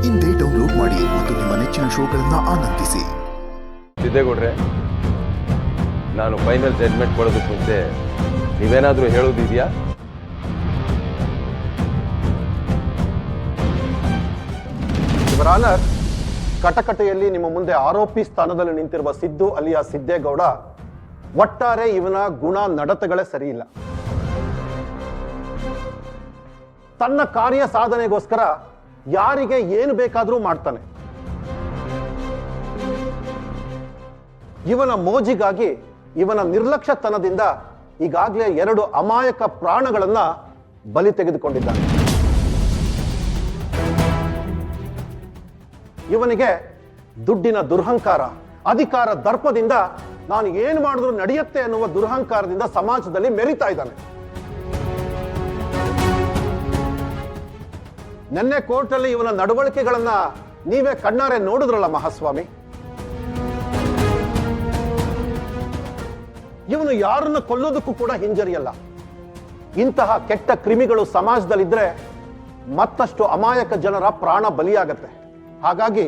ಇಂದೇ ಡೌನ್ಲೋಡ್ ಮಾಡಿ ಮತ್ತು ನಿಮ್ಮ ನೆಚ್ಚಿನ ಶೋಗಳನ್ನು ಆನಂದಿಸಿ. ಸಿದ್ದೇಗೌಡ್ರೆ, ನಾನು ಫೈನಲ್ ಜಡ್ಜ್ಮೆಂಟ್ ಕೊಡೋದಕ್ಕೆ ಮುಂಚೆ ನೀವೇನಾದರೂ ಹೇಳೋದಿದೆಯಾ? ಯುವರ್ ಆನರ್, ಕಟಕಟೆಯಲ್ಲಿ ನಿಮ್ಮ ಮುಂದೆ ಆರೋಪಿ ಸ್ಥಾನದಲ್ಲಿ ನಿಂತಿರುವ ಸಿದ್ದು ಅಲಿಯಾ ಸಿದ್ದೇಗೌಡ ಒಟ್ಟಾರೆ ಇವನ ಗುಣ ನಡತೆಗಳೇ ಸರಿಯಿಲ್ಲ. ತನ್ನ ಕಾರ್ಯ ಸಾಧನೆಗೋಸ್ಕರ ಯಾರಿಗೆ ಏನು ಬೇಕಾದರೂ ಮಾಡ್ತಾನೆ. ಇವನ ಮೋಜಿಗಾಗಿ ಇವನ ನಿರ್ಲಕ್ಷ್ಯತನದಿಂದ ಈಗಾಗಲೇ 2 ಅಮಾಯಕ ಪ್ರಾಣಗಳನ್ನ ಬಲಿ ತೆಗೆದುಕೊಂಡಿದ್ದಾನೆ. ಇವನಿಗೆ ದುಡ್ಡಿನ ದುರಹಂಕಾರ, ಅಧಿಕಾರ ದರ್ಪದಿಂದ ನಾನು ಏನು ಮಾಡಿದ್ರು ನಡೆಯುತ್ತೆ ಅನ್ನುವ ದುರಹಂಕಾರದಿಂದ ಸಮಾಜದಲ್ಲಿ ಮೆರಿತಾ ಇದ್ದಾನೆ. ನಿನ್ನೆ ಕೋರ್ಟಲ್ಲಿ ಇವನ ನಡವಳಿಕೆಗಳನ್ನ ನೀವೇ ಕಣ್ಣಾರೆ ನೋಡಿದ್ರಲ್ಲ ಮಹಾಸ್ವಾಮಿ. ಇವನು ಯಾರನ್ನ ಕೊಲ್ಲೋದಕ್ಕೂ ಕೂಡ ಹಿಂಜರಿಯಲ್ಲ. ಇಂತಹ ಕೆಟ್ಟ ಕ್ರಿಮಿಗಳು ಸಮಾಜದಲ್ಲಿದ್ರೆ ಮತ್ತಷ್ಟು ಅಮಾಯಕ ಜನರ ಪ್ರಾಣ ಬಲಿಯಾಗತ್ತೆ. ಹಾಗಾಗಿ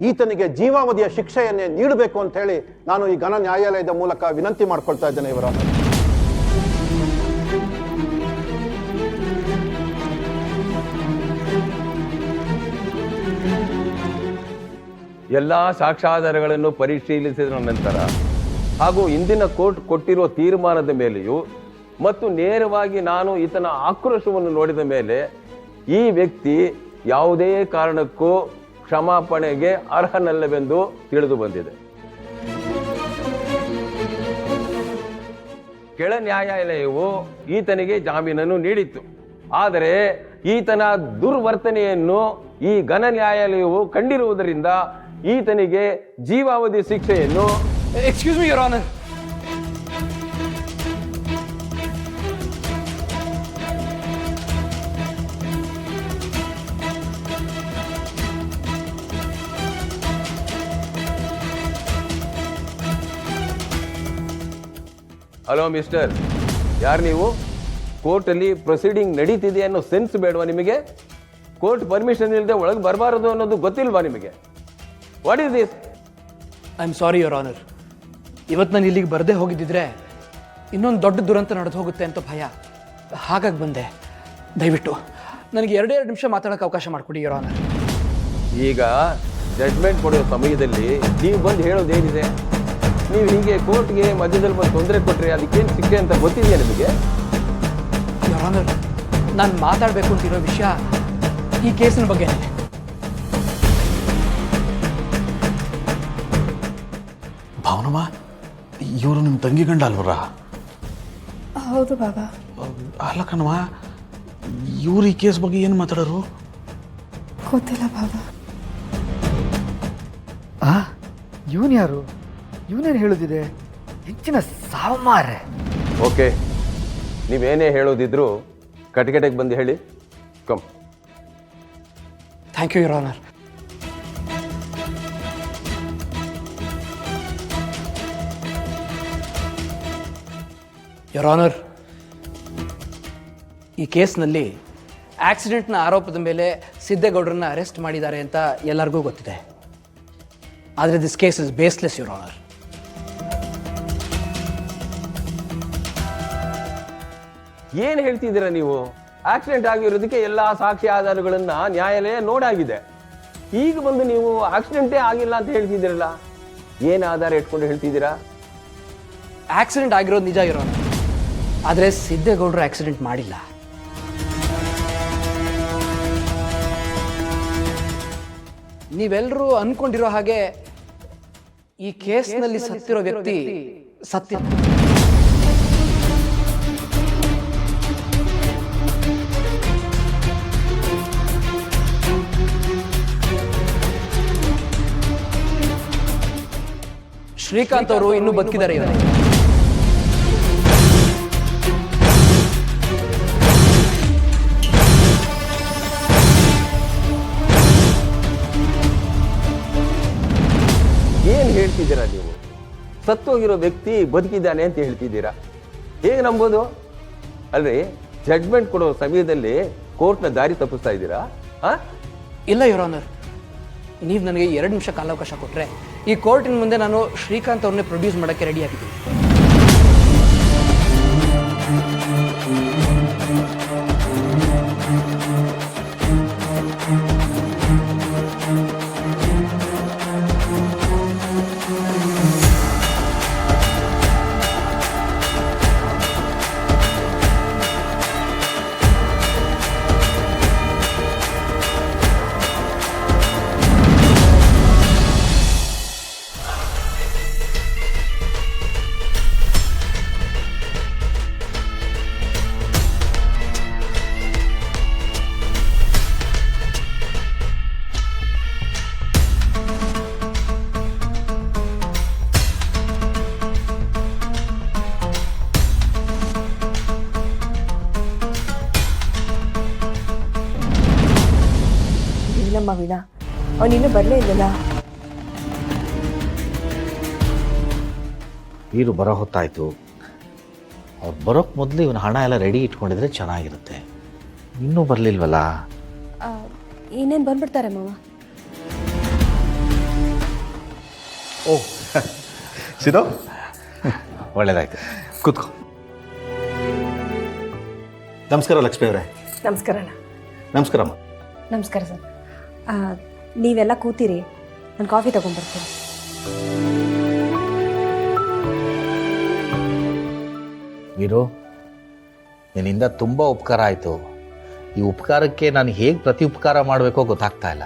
ಈತನಿಗೆ ಜೀವಾವಧಿಯ ಶಿಕ್ಷೆಯನ್ನೇ ನೀಡಬೇಕು ಅಂತ ಹೇಳಿ ನಾನು ಈ ಘನ ನ್ಯಾಯಾಲಯದ ಮೂಲಕ ವಿನಂತಿ ಮಾಡ್ಕೊಳ್ತಾ ಇದ್ದೇನೆ. ಇವರ ಎಲ್ಲ ಸಾಕ್ಷ್ಯಾಧಾರಗಳನ್ನು ಪರಿಶೀಲಿಸಿದ ನಂತರ ಹಾಗೂ ಇಂದಿನ ಕೋರ್ಟ್ ಕೊಟ್ಟಿರುವ ತೀರ್ಮಾನದ ಮೇಲೆಯೂ ಮತ್ತು ನೇರವಾಗಿ ನಾನು ಈತನ ಆಕ್ರೋಶವನ್ನು ನೋಡಿದ ಮೇಲೆ ಈ ವ್ಯಕ್ತಿ ಯಾವುದೇ ಕಾರಣಕ್ಕೂ ಕ್ಷಮಾಪಣೆಗೆ ಅರ್ಹನಲ್ಲವೆಂದು ತಿಳಿದು ಬಂದಿದೆ. ಕೆಳ ನ್ಯಾಯಾಲಯವು ಈತನಿಗೆ ಜಾಮೀನನ್ನು ನೀಡಿತ್ತು. ಆದರೆ ಈತನ ದುರ್ವರ್ತನೆಯನ್ನು ಈ ಘನ ನ್ಯಾಯಾಲಯವು ಕಂಡಿರುವುದರಿಂದ ಈತನಿಗೆ ಜೀವಾವಧಿ ಶಿಕ್ಷೆಯನ್ನು excuse me your honour. Hello mister, ಯಾರು ನೀವು? ಕೋರ್ಟಲ್ಲಿ ಪ್ರೊಸೀಡಿಂಗ್ ನಡೀತಿದೆ ಅನ್ನೋ ಸೆನ್ಸ್ ಬೇಡವಾ ನಿಮಗೆ? ಕೋರ್ಟ್ ಪರ್ಮಿಷನ್ ಇಲ್ಲದೆ ಒಳಗೆ ಬರಬಾರದು ಅನ್ನೋದು ಗೊತ್ತಿಲ್ವಾ ನಿಮಗೆ? What is this? I am sorry your honour. ಇವತ್ತು ನಾನು ಇಲ್ಲಿಗೆ ಬರದೇ ಹೋಗಿದ್ದಿದ್ರೆ ಇನ್ನೊಂದು ದೊಡ್ಡ ದುರಂತ ನಡೆದು ಹೋಗುತ್ತೆ ಅಂತ ಭಯ, ಹಾಗಾಗಿ ಬಂದೆ. ದಯವಿಟ್ಟು ನನಗೆ 2 ನಿಮಿಷ ಮಾತಾಡೋಕ್ಕೆ ಅವಕಾಶ ಮಾಡಿಕೊಡಿ ಯುವರ್ ಆನರ್. ಈಗ ಜಡ್ಜ್ಮೆಂಟ್ ಕೊಡೋ ಸಮಯದಲ್ಲಿ ನೀವು ಬಂದು ಹೇಳೋದೇನಿದೆ? ನೀವು ಹೀಗೆ ಕೋರ್ಟ್ಗೆ ಮಧ್ಯದಲ್ಲಿ ಬಂದು ತೊಂದರೆ ಕೊಟ್ಟರೆ ಅದಕ್ಕೇನು ಶಿಕ್ಷೆ ಅಂತ ಗೊತ್ತಿದೆಯಾ ನಿಮಗೆ? ಯುವರ್ ಆನರ್, ನಾನು ಮಾತಾಡಬೇಕು ಅಂತಿರೋ ವಿಷಯ ಈ ಕೇಸಿನ ಬಗ್ಗೆ. ಭಾವನಮ್ಮ, ಇವರು ನಿಮ್ಮ ತಂಗಿ ಗಂಡ ಅಲ್ವರ? ಹೌದು ಬಾಬಾ. ಅಲ್ಲ ಕಣವ, ಇವ್ರು ಈ ಕೇಸ್ ಬಗ್ಗೆ ಏನು ಮಾತಾಡೋರು? ಗೊತ್ತಿಲ್ಲ ಬಾಬಾ. ಇವನು ಯಾರು? ಇವನೇನು ಹೇಳೋದಿದೆ? ಹೆಚ್ಚಿನ ಸಾಮಾರೆ. ಓಕೆ, ನೀವೇನೇ ಹೇಳೋದಿದ್ರು ಕಟಕಟೆಗೆ ಬಂದು ಹೇಳಿ. Come. Thank you your honour. Your honour, ಈ ಕೇಸ್ನಲ್ಲಿ ಆಕ್ಸಿಡೆಂಟ್ನ ಆರೋಪದ ಮೇಲೆ ಸಿದ್ದೇಗೌಡರನ್ನ ಅರೆಸ್ಟ್ ಮಾಡಿದ್ದಾರೆ ಅಂತ ಎಲ್ಲರಿಗೂ ಗೊತ್ತಿದೆ. ಆದರೆ this case is baseless your honour. ಏನು ಹೇಳ್ತಿದ್ದೀರಾ ನೀವು? ಆಕ್ಸಿಡೆಂಟ್ ಆಗಿರೋದಕ್ಕೆ ಎಲ್ಲ ಸಾಕ್ಷಿ ಆಧಾರಗಳನ್ನ ನ್ಯಾಯಾಲಯ ನೋಡಾಗಿದೆ. ಈಗ ಬಂದು ನೀವು ಆಕ್ಸಿಡೆಂಟೇ ಆಗಿಲ್ಲ ಅಂತ ಹೇಳ್ತಿದ್ದೀರಲ್ಲ, ಏನು ಆಧಾರ ಇಟ್ಕೊಂಡು ಹೇಳ್ತಿದ್ದೀರಾ? ಆಕ್ಸಿಡೆಂಟ್ ಆಗಿರೋದು ನಿಜ ಯುವರ್ ಆನರ್, ಆದರೆ ಸಿದ್ದೇಗೌಡರು ಆಕ್ಸಿಡೆಂಟ್ ಮಾಡಿಲ್ಲ. ನೀವೆಲ್ಲರೂ ಅನ್ಕೊಂಡಿರೋ ಹಾಗೆ ಈ ಕೇಸ್ನಲ್ಲಿ ಸತ್ತಿರೋ ವ್ಯಕ್ತಿ ಸತ್ಯ. ಶ್ರೀಕಾಂತ್ ಅವರು ಇನ್ನೂ ಬದುಕಿದ್ದಾರೆ. ಏನು ಹೇಳ್ತಿದ್ದೀರಾ ನೀವು? ಸತ್ತೋಗಿರೋ ವ್ಯಕ್ತಿ ಬದುಕಿದ್ದಾನೆ ಅಂತ ಹೇಳ್ತಿದ್ದೀರಾ? ಹೇಗೆ ನಂಬೋದು? ಅಲ್ರಿ, ಜಡ್ಜ್ಮೆಂಟ್ ಕೊಡೋ ಸಮಯದಲ್ಲಿ ಕೋರ್ಟ್ನ ದಾರಿ ತಪ್ಪಿಸ್ತಾ ಇದ್ದೀರಾ? ಇಲ್ಲ ಯುವರ್ ಆನರ್, ನೀವು ನನಗೆ 2 ನಿಮಿಷ ಕಾಲಾವಕಾಶ ಕೊಟ್ಟರೆ ಈ ಕೋರ್ಟಿನ ಮುಂದೆ ನಾನು ಶ್ರೀಕಾಂತ್ ಅವ್ರನ್ನೇ ಪ್ರೊಡ್ಯೂಸ್ ಮಾಡೋಕ್ಕೆ ರೆಡಿಯಾಗಿದ್ದೀನಿ. ಇಲ್ಲಮ್ಮ ವೀಣಾ, ಅವನಿನ್ನೂ ಬರಲೇ ಇಲ್ಲಲ್ಲ. ವೀರು ಬರೋ ಹೊತ್ತಾಯಿತು. ಅವ್ರು ಬರೋಕ್ಕೆ ಮೊದಲು ಇವನು ಹಣ ಎಲ್ಲ ರೆಡಿ ಇಟ್ಕೊಂಡಿದ್ರೆ ಚೆನ್ನಾಗಿರುತ್ತೆ. ಇನ್ನೂ ಬರಲಿಲ್ವಲ್ಲ? ಇನ್ನೇನು ಬಂದ್ಬಿಡ್ತಾರೆ ಮಾವ. ಓಹ್ ಸಿದೋ, ಒಳ್ಳೇದಾಯ್ತು, ಕೂತ್ಕೋ. ನಮಸ್ಕಾರ ಲಕ್ಷ್ಮಿ ಅವರೇ. ನಮಸ್ಕಾರ ಅಣ್ಣ. ನಮಸ್ಕಾರಮ್ಮ. ನಮಸ್ಕಾರ ಸರ್. ನೀವೆಲ್ಲ ಕೂತಿರಿ, ನಾನು ಕಾಫಿ ತಗೊಂಡ್ಬರ್ತೀನಿ. ವೀರು, ನಿನ್ನಿಂದ ತುಂಬ ಉಪಕಾರ ಆಯಿತು. ಈ ಉಪಕಾರಕ್ಕೆ ನಾನು ಹೇಗೆ ಪ್ರತಿ ಉಪಕಾರ ಮಾಡಬೇಕೋ ಗೊತ್ತಾಗ್ತಾ ಇಲ್ಲ.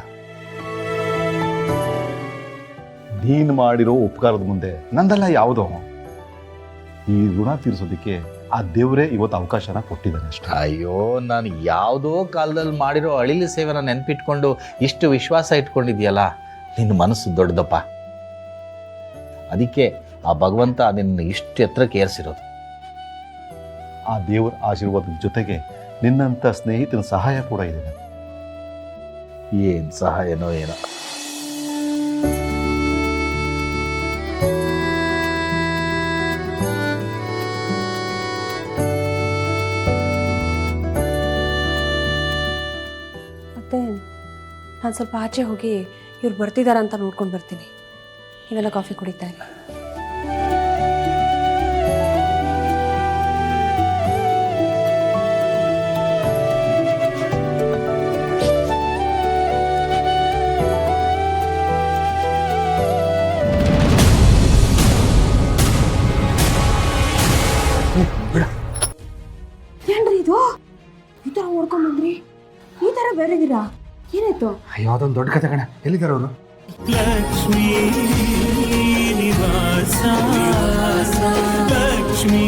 ನೀನು ಮಾಡಿರೋ ಉಪಕಾರದ ಮುಂದೆ ನಂದೆಲ್ಲ ಯಾವುದೋ. ಈ ಋಣ ತೀರಿಸೋದಕ್ಕೆ ಆ ದೇವರೇ ಇವತ್ತು ಅವಕಾಶನ ಕೊಟ್ಟಿದ್ದಾನೆ ಅಷ್ಟೇ. ಅಯ್ಯೋ, ನಾನು ಯಾವುದೋ ಕಾಲದಲ್ಲಿ ಮಾಡಿರೋ ಅಳಿಲು ಸೇವೆನ ನೆನಪಿಟ್ಕೊಂಡು ಇಷ್ಟು ವಿಶ್ವಾಸ ಇಟ್ಕೊಂಡಿದ್ಯಲ್ಲ, ನಿನ್ನ ಮನಸ್ಸು ದೊಡ್ಡದಪ್ಪ. ಅದಕ್ಕೆ ಆ ಭಗವಂತ ನಿನ್ನ ಇಷ್ಟು ಎತ್ತರಕ್ಕೆ ಏರಿಸಿರೋದು. ಆ ದೇವರ ಆಶೀರ್ವಾದದ ಜೊತೆಗೆ ನಿನ್ನಂಥ ಸ್ನೇಹಿತನ ಸಹಾಯ ಕೂಡ ಇದೆ. ಏನು ಸಹಾಯನೋ ಏನೋ. ಮತ್ತೆ ನಾನು ಸ್ವಲ್ಪ ಆಚೆ ಹೋಗಿ ಇವ್ರು ಬರ್ತಿದಾರ ಅಂತ ನೋಡ್ಕೊಂಡು ಬರ್ತೀನಿ. ನೀವೆಲ್ಲ ಕಾಫಿ ಕುಡಿತಾ ಇರಿ. ಏನ್ರಿ ಇದು ಈ ಥರ ಓಡ್ಕೊಂಡು ಬಂದ್ರಿ? ಈ ಥರ ಬೇರೆದಿರಾ? ಏನಾಯ್ತು? ಅಯ್ಯೋ ಅದೊಂದು ದೊಡ್ಡ ಕತೆ ಕಣೆ. ಎಲ್ಲಿದ್ದಾರೆ ಅವರು? ಲಕ್ಷ್ಮೀ ನಿವಾಸ ಲಕ್ಷ್ಮೀ